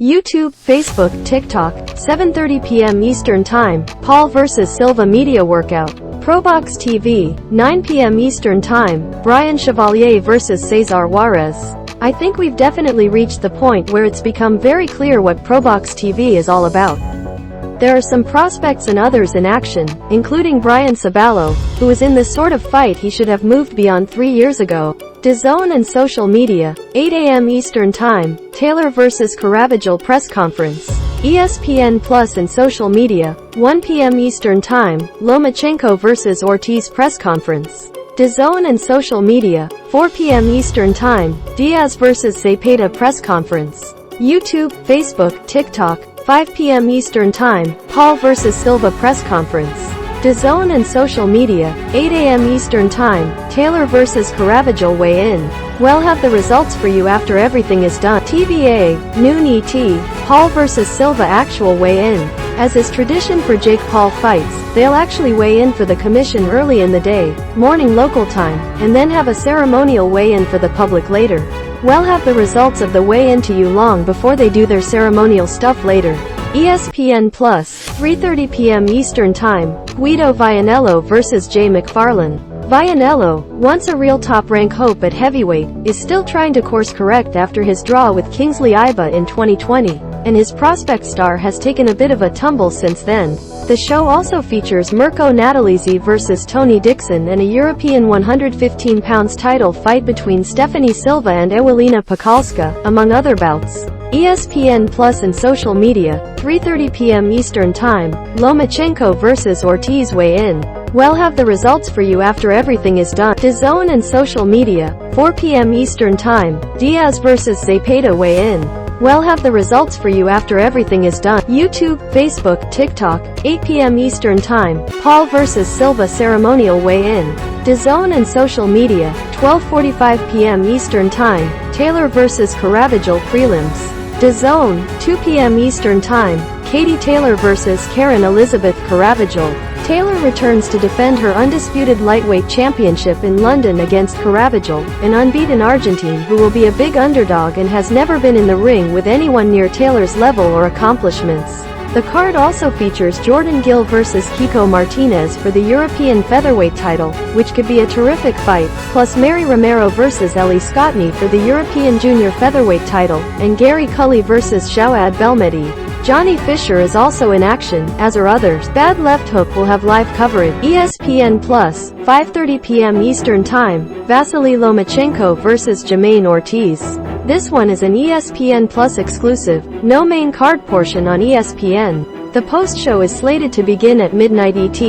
YouTube, Facebook, TikTok, 7:30 p.m. Eastern Time, Paul vs. Silva Media Workout. Probox TV, 9 p.m. Eastern Time, Brian Chevalier vs. Cesar Juarez. I think we've definitely reached the point where it's become very clear what Probox TV is all about. There are some prospects and others in action, including Brian Saballo, who is in this sort of fight he should have moved beyond 3 years ago. DAZN and social media, 8 a.m. Eastern Time, Taylor vs. Caravagel press conference. ESPN Plus and social media, 1 p.m. Eastern Time, Lomachenko vs. Ortiz press conference. DAZN and social media, 4 p.m. Eastern Time, Diaz vs. Zepeda press conference. YouTube, Facebook, TikTok, 5 p.m. Eastern Time, Paul vs. Silva press conference. DAZN and social media, 8 a.m. Eastern Time, Taylor vs. Caravagel weigh-in. We'll have the results for you after everything is done. TBA, noon ET, Paul vs. Silva actual weigh-in. As is tradition for Jake Paul fights, they'll actually weigh in for the commission early in the day, morning local time, and then have a ceremonial weigh-in for the public later. We'll have the results of the weigh-in to you long before they do their ceremonial stuff later. ESPN Plus, 3:30 p.m. Eastern Time, Guido Vianello vs. Jay McFarlane. Vianello, once a real top-rank hope at heavyweight, is still trying to course-correct after his draw with Kingsley Iba in 2020, and his prospect star has taken a bit of a tumble since then. The show also features Mirko Natalizzi vs. Tony Dixon and a European 115 pounds title fight between Stephanie Silva and Ewelina Pekalska, among other bouts. ESPN Plus and social media, 3:30 p.m. Eastern Time, Lomachenko vs. Ortiz weigh-in. We'll have the results for you after everything is done. DAZN and social media, 4 p.m. Eastern Time, Diaz vs. Zepeda weigh-in. We'll have the results for you after everything is done. YouTube, Facebook, TikTok, 8 p.m. Eastern Time, Paul vs. Silva ceremonial weigh-in. DAZN and social media, 12:45 p.m. Eastern Time, Taylor vs. Caravagel prelims. DAZN, 2 p.m. Eastern Time, Katie Taylor vs. Karen Elizabeth Caravagel. Taylor returns to defend her undisputed lightweight championship in London against Caravagel, an unbeaten Argentine who will be a big underdog and has never been in the ring with anyone near Taylor's level or accomplishments. The card also features Jordan Gill vs. Kiko Martinez for the European featherweight title, which could be a terrific fight, plus Mary Romero vs. Ellie Scottney for the European junior featherweight title, and Gary Cully vs. Shawad Belmedi. Johnny Fisher is also in action, as are others. Bad Left Hook will have live coverage. ESPN Plus, 5:30 p.m. Eastern Time, Vasily Lomachenko vs. Jermaine Ortiz. This one is an ESPN Plus exclusive, no main card portion on ESPN. The post-show is slated to begin at midnight ET,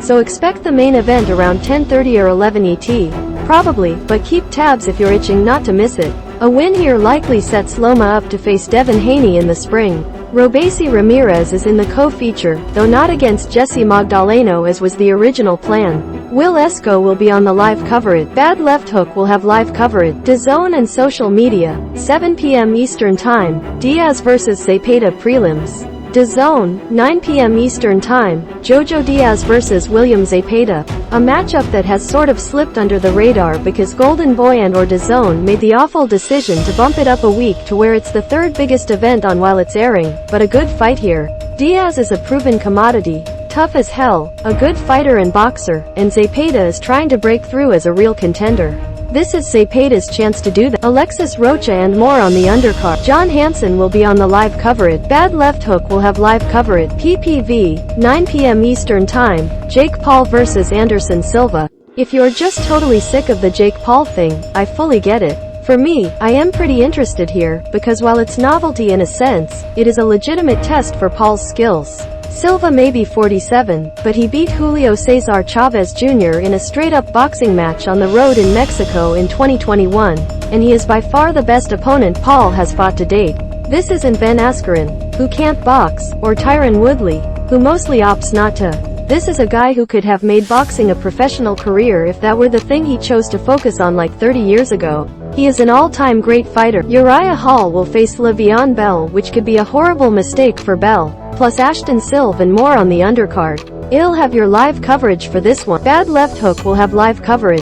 so expect the main event around 10:30 or 11 ET. Probably, but keep tabs if you're itching not to miss it. A win here likely sets Loma up to face Devin Haney in the spring. Robeisy Ramirez is in the co-feature, though not against Jesse Magdaleno as was the original plan. Will Esco will be on the live coverage. Bad Left Hook will have live coverage. DAZN and social media, 7 p.m. Eastern Time, Diaz vs. Zepeda prelims. DAZN, 9 p.m. Eastern Time, Jojo Diaz vs. William Zepeda. A matchup that has sort of slipped under the radar because Golden Boy and or DAZN made the awful decision to bump it up a week to where it's the third biggest event on while it's airing, but a good fight here. Diaz is a proven commodity, tough as hell, a good fighter and boxer, and Zepeda is trying to break through as a real contender. This is Zepeda's chance to do that. Alexis Rocha and more on the undercard. John Hansen will be on the live coverage. Bad Left Hook will have live coverage. PPV, 9 p.m. Eastern Time, Jake Paul vs. Anderson Silva. If you're just totally sick of the Jake Paul thing, I fully get it. For me, I am pretty interested here, because while it's novelty in a sense, it is a legitimate test for Paul's skills. Silva may be 47, but he beat Julio Cesar Chavez Jr. in a straight-up boxing match on the road in Mexico in 2021, and he is by far the best opponent Paul has fought to date. This isn't Ben Askren, who can't box, or Tyron Woodley, who mostly opts not to. This is a guy who could have made boxing a professional career if that were the thing he chose to focus on like 30 years ago. He is an all-time great fighter. Uriah Hall will face Le'Veon Bell, which could be a horrible mistake for Bell, plus Ashton Silva and more on the undercard. I'll have your live coverage for this one. Bad Left Hook will have live coverage.